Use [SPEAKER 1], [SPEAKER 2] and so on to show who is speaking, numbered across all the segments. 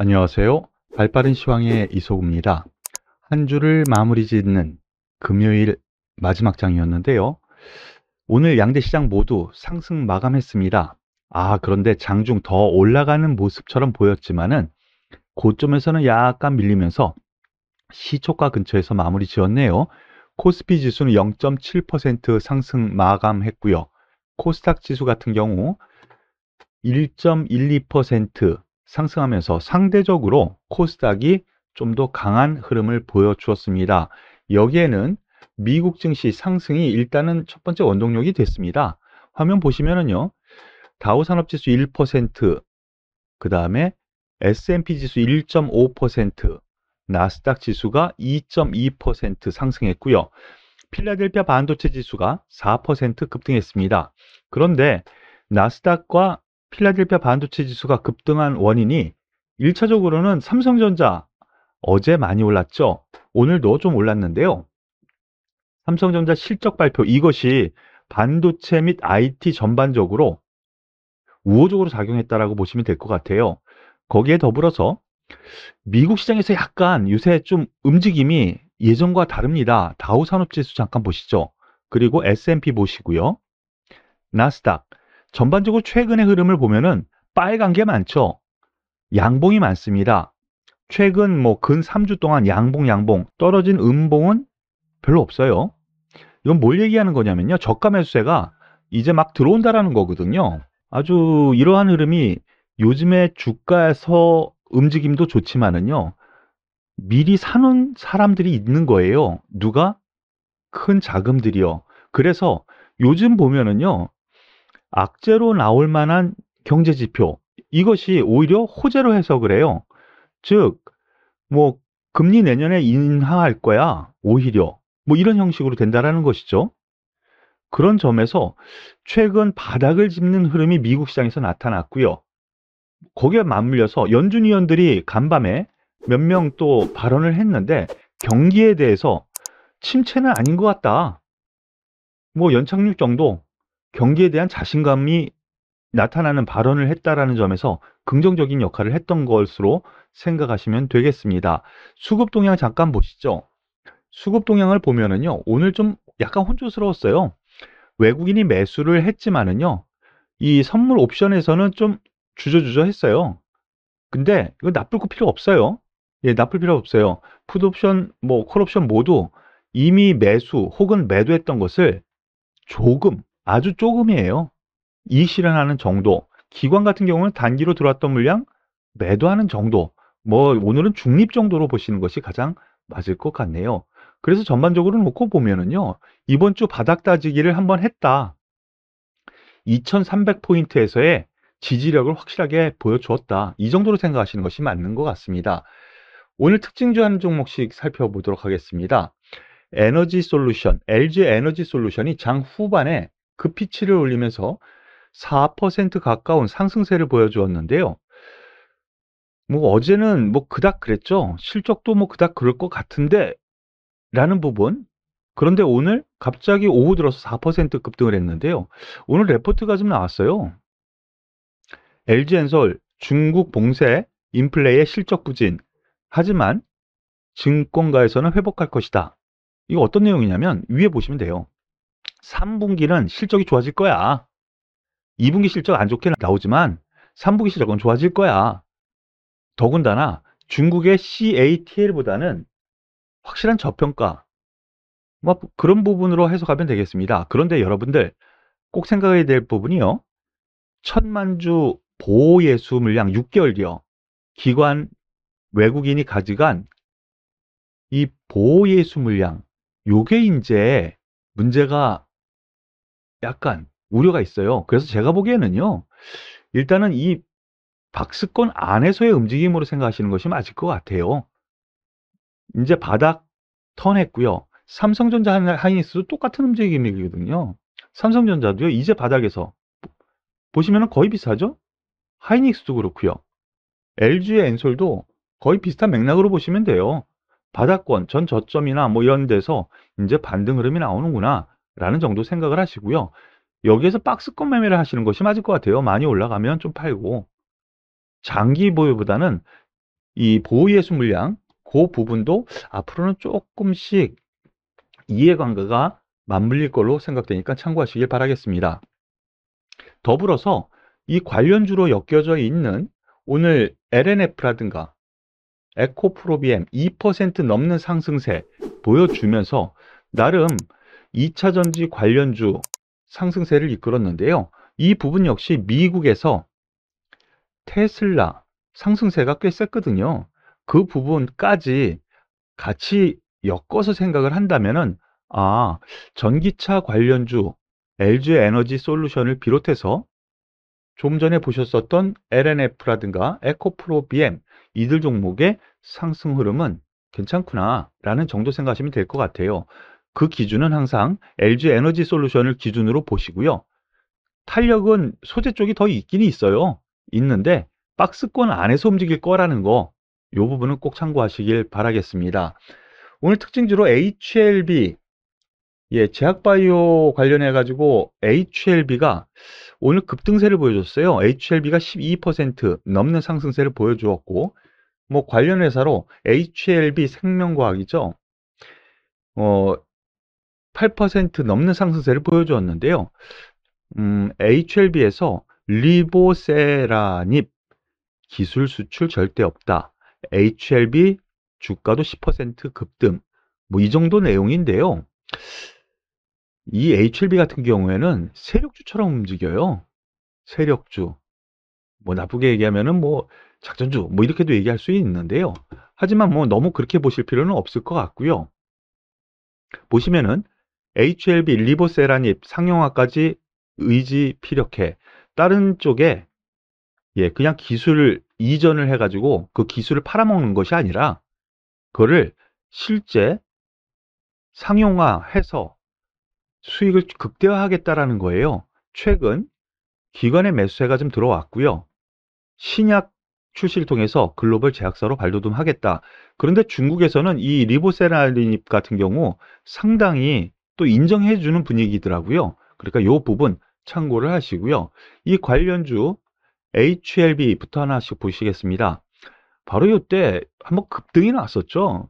[SPEAKER 1] 안녕하세요. 발빠른 시황의 이소구입니다. 한 주를 마무리 짓는 금요일 마지막 장이었는데요. 오늘 양대 시장 모두 상승 마감했습니다. 그런데 장중 더 올라가는 모습처럼 보였지만은 고점에서는 약간 밀리면서 시초가 근처에서 마무리 지었네요. 코스피 지수는 0.7% 상승 마감했고요. 코스닥 지수 같은 경우 1.12% 상승하면서 상대적으로 코스닥이 좀 더 강한 흐름을 보여주었습니다. 여기에는 미국 증시 상승이 일단은 첫 번째 원동력이 됐습니다. 화면 보시면은요, 다우산업지수 1%, 그 다음에 S&P 지수 1.5%, 나스닥 지수가 2.2% 상승했고요. 필라델피아 반도체 지수가 4% 급등했습니다. 그런데 나스닥과 필라델피아 반도체 지수가 급등한 원인이 1차적으로는 삼성전자 어제 많이 올랐죠. 오늘도 좀 올랐는데요. 삼성전자 실적 발표 이것이 반도체 및 IT 전반적으로 우호적으로 작용했다라고 보시면 될 것 같아요. 거기에 더불어서 미국 시장에서 약간 요새 좀 움직임이 예전과 다릅니다. 다우 산업지수 잠깐 보시죠. 그리고 S&P 보시고요. 나스닥 전반적으로 최근의 흐름을 보면은 빨간 게 많죠. 양봉이 많습니다. 최근 뭐 근 3주 동안 양봉 떨어진 음봉은 별로 없어요. 이건 뭘 얘기하는 거냐면요. 저가 매수세가 이제 막 들어온다라는 거거든요. 아주 이러한 흐름이 요즘에 주가에서 움직임도 좋지만은요. 미리 사는 사람들이 있는 거예요. 누가? 큰 자금들이요. 그래서 요즘 보면은요. 악재로 나올 만한 경제 지표 이것이 오히려 호재로 해석을 해요. 즉, 뭐 금리 내년에 인하할 거야. 오히려 뭐 이런 형식으로 된다라는 것이죠. 그런 점에서 최근 바닥을 짚는 흐름이 미국 시장에서 나타났고요. 거기에 맞물려서 연준 위원들이 간밤에 몇 명 또 발언을 했는데 경기에 대해서 침체는 아닌 것 같다. 뭐 연착륙 정도 경기에 대한 자신감이 나타나는 발언을 했다라는 점에서 긍정적인 역할을 했던 것으로 생각하시면 되겠습니다. 수급 동향 잠깐 보시죠. 수급 동향을 보면은요, 오늘 좀 약간 혼조스러웠어요. 외국인이 매수를 했지만은요, 이 선물 옵션에서는 좀 주저주저 했어요. 근데 이거 나쁠 거 필요 없어요. 예, 나쁠 필요 없어요. 풋옵션, 뭐 콜옵션 모두 이미 매수 혹은 매도했던 것을 조금, 아주 조금이에요. 이익실현하는 정도. 기관 같은 경우는 단기로 들어왔던 물량 매도하는 정도. 뭐 오늘은 중립 정도로 보시는 것이 가장 맞을 것 같네요. 그래서 전반적으로 놓고 보면은요. 이번 주 바닥 다지기를 한번 했다. 2300포인트에서의 지지력을 확실하게 보여주었다. 이 정도로 생각하시는 것이 맞는 것 같습니다. 오늘 특징주 한 종목씩 살펴보도록 하겠습니다. 에너지 솔루션, LG 에너지 솔루션이 장 후반에 급피치를 올리면서 4% 가까운 상승세를 보여주었는데요. 뭐 어제는 뭐 그닥 그랬죠. 실적도 뭐 그닥 그럴 것 같은데 라는 부분. 그런데 오늘 갑자기 오후 들어서 4% 급등을 했는데요. 오늘 레포트가 좀 나왔어요. LG엔솔 중국 봉쇄 인플레의 실적 부진. 하지만 증권가에서는 회복할 것이다. 이거 어떤 내용이냐면 위에 보시면 돼요. 3분기는 실적이 좋아질 거야. 2분기 실적 안 좋게 나오지만 3분기 실적은 좋아질 거야. 더군다나 중국의 CATL보다는 확실한 저평가. 뭐 그런 부분으로 해석하면 되겠습니다. 그런데 여러분들 꼭 생각해야 될 부분이요. 천만주 보호예수 물량 6개월이요. 기관 외국인이 가져간 이 보호예수 물량 요게 이제 문제가 약간 우려가 있어요. 그래서 제가 보기에는요. 일단은 이 박스권 안에서의 움직임으로 생각하시는 것이 맞을 것 같아요. 이제 바닥 턴했고요. 삼성전자 하이닉스도 똑같은 움직임이거든요. 삼성전자도요. 이제 바닥에서 보시면 거의 비슷하죠? 하이닉스도 그렇고요. LG의 엔솔도 거의 비슷한 맥락으로 보시면 돼요. 바닥권, 전 저점이나 뭐 이런 데서 이제 반등 흐름이 나오는구나 라는 정도 생각을 하시고요. 여기에서 박스권 매매를 하시는 것이 맞을 것 같아요. 많이 올라가면 좀 팔고 장기 보유보다는 이 보호예수 물량 그 부분도 앞으로는 조금씩 이해관계가 맞물릴 걸로 생각되니까 참고하시길 바라겠습니다. 더불어서 이 관련주로 엮여져 있는 오늘 LNF라든가 에코프로비엠 2% 넘는 상승세 보여주면서 나름 2차전지 관련주 상승세를 이끌었는데요. 이 부분 역시 미국에서 테슬라 상승세가 꽤 셌거든요. 그 부분까지 같이 엮어서 생각을 한다면은 전기차 관련주 LG 에너지 솔루션을 비롯해서 좀 전에 보셨었던 LNF라든가 에코프로 BM 이들 종목의 상승 흐름은 괜찮구나 라는 정도 생각하시면 될 것 같아요. 그 기준은 항상 LG 에너지 솔루션을 기준으로 보시고요. 탄력은 소재 쪽이 더 있긴 있어요. 있는데 박스권 안에서 움직일 거라는 거, 이 부분은 꼭 참고하시길 바라겠습니다. 오늘 특징주로 HLB, 제약바이오 관련해 가지고 HLB가 오늘 급등세를 보여줬어요. HLB가 12% 넘는 상승세를 보여주었고, 뭐 관련 회사로 HLB 생명과학이죠. 8% 넘는 상승세를 보여주었는데요. HLB에서 리보세라닙 기술 수출 절대 없다. HLB 주가도 10% 급등. 뭐 이 정도 내용인데요. 이 HLB 같은 경우에는 세력주처럼 움직여요. 세력주. 뭐 나쁘게 얘기하면은 뭐 작전주 뭐 이렇게도 얘기할 수 있는데요. 하지만 뭐 너무 그렇게 보실 필요는 없을 것 같고요. 보시면은 HLB 리보세라닙 상용화까지 의지 피력해. 다른 쪽에 그냥 기술을 이전을 해가지고 그 기술을 팔아먹는 것이 아니라 그거를 실제 상용화해서 수익을 극대화하겠다라는 거예요. 최근 기관의 매수세가 좀 들어왔고요. 신약 출시를 통해서 글로벌 제약사로 발돋움하겠다. 그런데 중국에서는 이 리보세라닙 같은 경우 상당히 또 인정해주는 분위기더라고요. 그러니까 이 부분 참고를 하시고요. 이 관련주 HLB부터 하나씩 보시겠습니다. 바로 이때 한번 급등이 났었죠.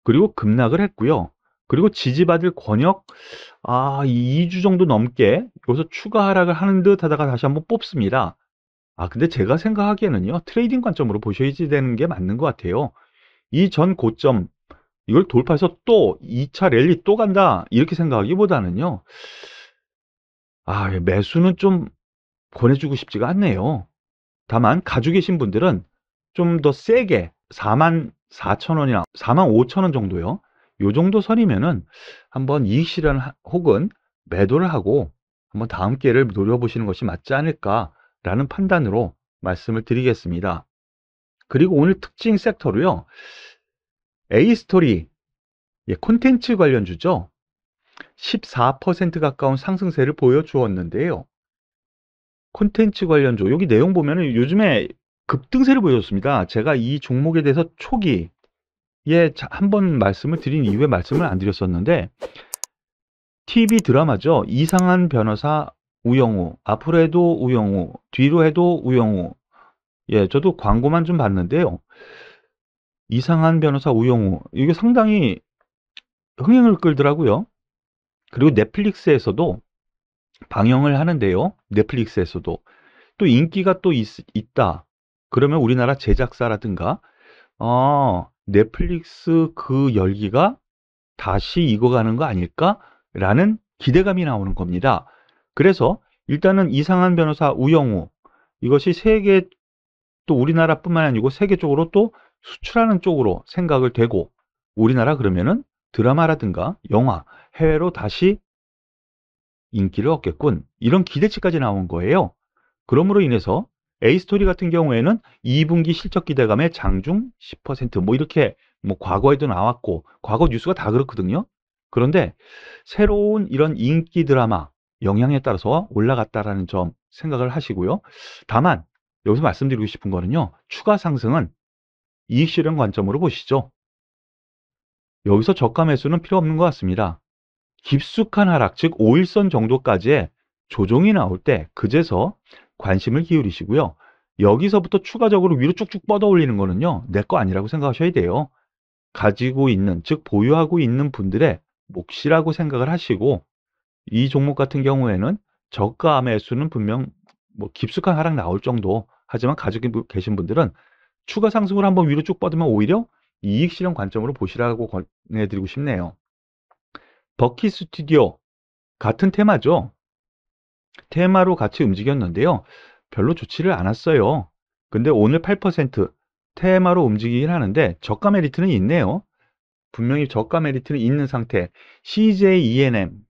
[SPEAKER 1] 그리고 급락을 했고요. 그리고 지지받을 권역 2주 정도 넘게 여기서 추가 하락을 하는 듯 하다가 다시 한번 뽑습니다. 근데 제가 생각하기에는요, 트레이딩 관점으로 보셔야지 되는 게 맞는 것 같아요. 이 전 고점 이걸 돌파해서 또 2차 랠리 또 간다 이렇게 생각하기보다는요, 매수는 좀 권해주고 싶지가 않네요. 다만 가지고 계신 분들은 좀 더 세게 44,000원이나 45,000원 정도요. 요 정도 선이면은 한번 이익 실현 혹은 매도를 하고 한번 다음 기회를 노려보시는 것이 맞지 않을까라는 판단으로 말씀을 드리겠습니다. 그리고 오늘 특징 섹터로요. A스토리 콘텐츠 관련주죠. 14% 가까운 상승세를 보여주었는데요. 콘텐츠 관련주 여기 내용 보면은 요즘에 급등세를 보여줬습니다. 제가 이 종목에 대해서 초기에 한번 말씀을 드린 이후에 말씀을 안 드렸었는데 TV 드라마죠. 이상한 변호사 우영우, 앞으로 해도 우영우, 뒤로 해도 우영우. 저도 광고만 좀 봤는데요. 이상한 변호사 우영우 이게 상당히 흥행을 끌더라고요. 그리고 넷플릭스에서도 방영을 하는데요. 넷플릭스에서도 또 인기가 또 있다. 그러면 우리나라 제작사라든가 넷플릭스 그 열기가 다시 익어가는 거 아닐까라는 기대감이 나오는 겁니다. 그래서 일단은 이상한 변호사 우영우 이것이 세계 또 우리나라뿐만 아니고 세계적으로 또 수출하는 쪽으로 생각을 되고 우리나라 그러면은 드라마라든가 영화 해외로 다시 인기를 얻겠군 이런 기대치까지 나온 거예요. 그러므로 인해서 A스토리 같은 경우에는 2분기 실적 기대감에 장중 10% 뭐 이렇게 뭐 과거에도 나왔고 과거 뉴스가 다 그렇거든요. 그런데 새로운 이런 인기 드라마 영향에 따라서 올라갔다라는 점 생각을 하시고요. 다만 여기서 말씀드리고 싶은 거는요. 추가 상승은 이익 실현 관점으로 보시죠. 여기서 저가 매수는 필요 없는 것 같습니다. 깊숙한 하락, 즉 5일선 정도까지의 조정이 나올 때 그제서 관심을 기울이시고요. 여기서부터 추가적으로 위로 쭉쭉 뻗어 올리는 거는요, 내 거 아니라고 생각하셔야 돼요. 가지고 있는, 즉 보유하고 있는 분들의 몫이라고 생각을 하시고, 이 종목 같은 경우에는 저가 매수는 분명 뭐 깊숙한 하락 나올 정도, 하지만 가지고 계신 분들은 추가 상승으로 한번 위로 쭉 뻗으면 오히려 이익 실현 관점으로 보시라고 권해드리고 싶네요. 버킷 스튜디오 같은 테마죠. 테마로 같이 움직였는데요. 별로 좋지를 않았어요. 근데 오늘 8% 테마로 움직이긴 하는데 저가 메리트는 있네요. 분명히 저가 메리트는 있는 상태. CJ ENM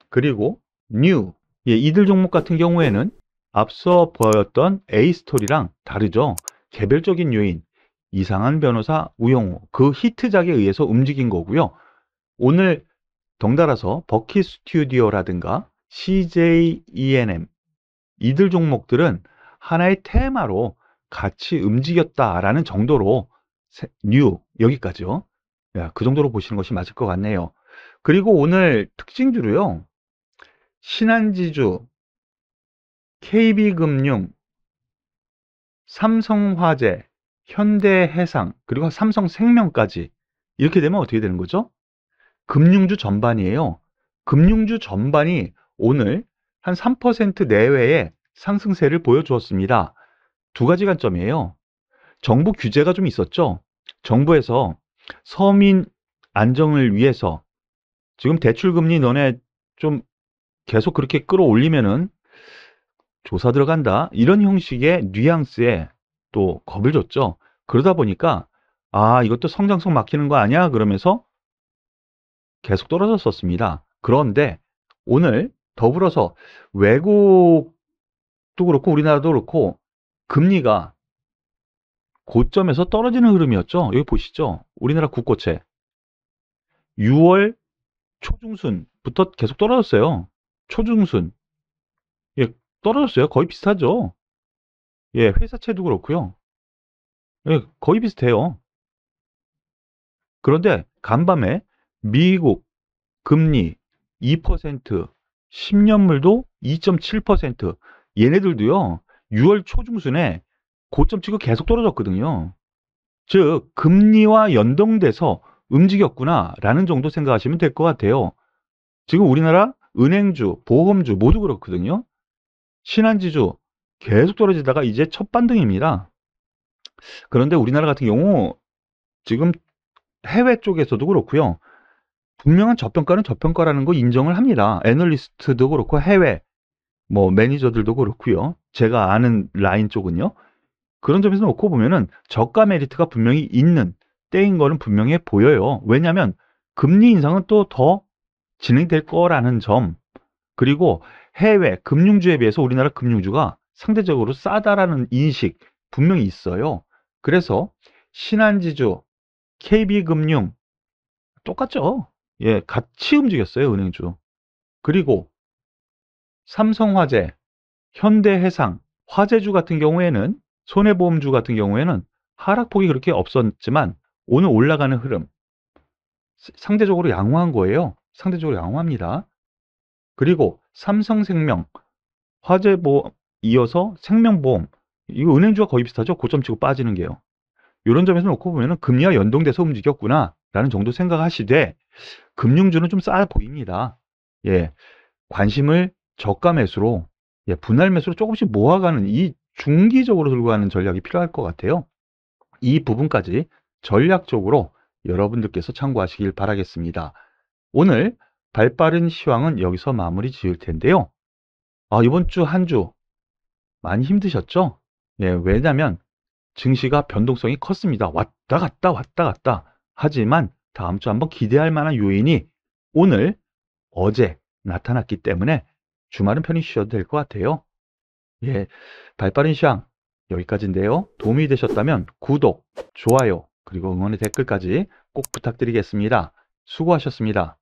[SPEAKER 1] 그리고 뉴, 이들 종목 같은 경우에는 앞서 보였던 A스토리랑 다르죠. 개별적인 요인, 이상한 변호사 우영우, 그 히트작에 의해서 움직인 거고요. 오늘 덩달아서 버킷 스튜디오라든가 CJ ENM, 이들 종목들은 하나의 테마로 같이 움직였다라는 정도로 뉴, 여기까지요. 그 정도로 보시는 것이 맞을 것 같네요. 그리고 오늘 특징주로요. 신한지주, KB금융, 삼성화재, 현대해상, 그리고 삼성생명까지 이렇게 되면 어떻게 되는 거죠? 금융주 전반이에요. 금융주 전반이 오늘 한 3% 내외의 상승세를 보여주었습니다. 두 가지 관점이에요. 정부 규제가 좀 있었죠. 정부에서 서민 안정을 위해서 지금 대출금리 너네 좀 계속 그렇게 끌어올리면은 조사 들어간다. 이런 형식의 뉘앙스에 또 겁을 줬죠. 그러다 보니까 이것도 성장성 막히는 거 아니야? 그러면서 계속 떨어졌었습니다. 그런데 오늘 더불어서 외국도 그렇고 우리나라도 그렇고 금리가 고점에서 떨어지는 흐름이었죠. 여기 보시죠. 우리나라 국고채 6월 초중순부터 계속 떨어졌어요. 초중순. 떨어졌어요. 거의 비슷하죠. 회사채도 그렇고요. 거의 비슷해요. 그런데 간밤에 미국 금리 2%, 10년물도 2.7%, 얘네들도요. 6월 초중순에 고점 치고 계속 떨어졌거든요. 즉 금리와 연동돼서 움직였구나라는 정도 생각하시면 될 것 같아요. 지금 우리나라 은행주, 보험주 모두 그렇거든요. 신한지주 계속 떨어지다가 이제 첫 반등입니다. 그런데 우리나라 같은 경우 지금 해외 쪽에서도 그렇고요. 분명한 저평가는 저평가라는 거 인정을 합니다. 애널리스트도 그렇고 해외 뭐 매니저들도 그렇고요. 제가 아는 라인 쪽은요. 그런 점에서 놓고 보면은 저가 메리트가 분명히 있는 때인 거는 분명해 보여요. 왜냐하면 금리 인상은 또 더 진행될 거라는 점, 그리고 해외 금융주에 비해서 우리나라 금융주가 상대적으로 싸다라는 인식 분명히 있어요. 그래서 신한지주, KB금융 똑같죠. 같이 움직였어요, 은행주. 그리고 삼성화재, 현대해상, 화재주 같은 경우에는, 손해보험주 같은 경우에는 하락폭이 그렇게 없었지만 오늘 올라가는 흐름 상대적으로 양호한 거예요. 상대적으로 양호합니다. 그리고 삼성생명, 화재보험 이어서 생명보험, 이거 은행주가 거의 비슷하죠. 고점 치고 빠지는 게요. 이런 점에서 놓고 보면 금리와 연동돼서 움직였구나 라는 정도 생각하시되, 금융주는 좀 싸 보입니다. 관심을 저가 매수로, 분할 매수로 조금씩 모아가는, 이 중기적으로 들고 가는 전략이 필요할 것 같아요. 이 부분까지 전략적으로 여러분들께서 참고하시길 바라겠습니다. 오늘 발빠른 시황은 여기서 마무리 지을 텐데요. 이번 주 한 주 많이 힘드셨죠? 왜냐하면 증시가 변동성이 컸습니다. 왔다 갔다 왔다 갔다. 하지만 다음 주 한번 기대할 만한 요인이 오늘, 어제 나타났기 때문에 주말은 편히 쉬어도 될 것 같아요. 발빠른 시황 여기까지인데요. 도움이 되셨다면 구독, 좋아요, 그리고 응원의 댓글까지 꼭 부탁드리겠습니다. 수고하셨습니다.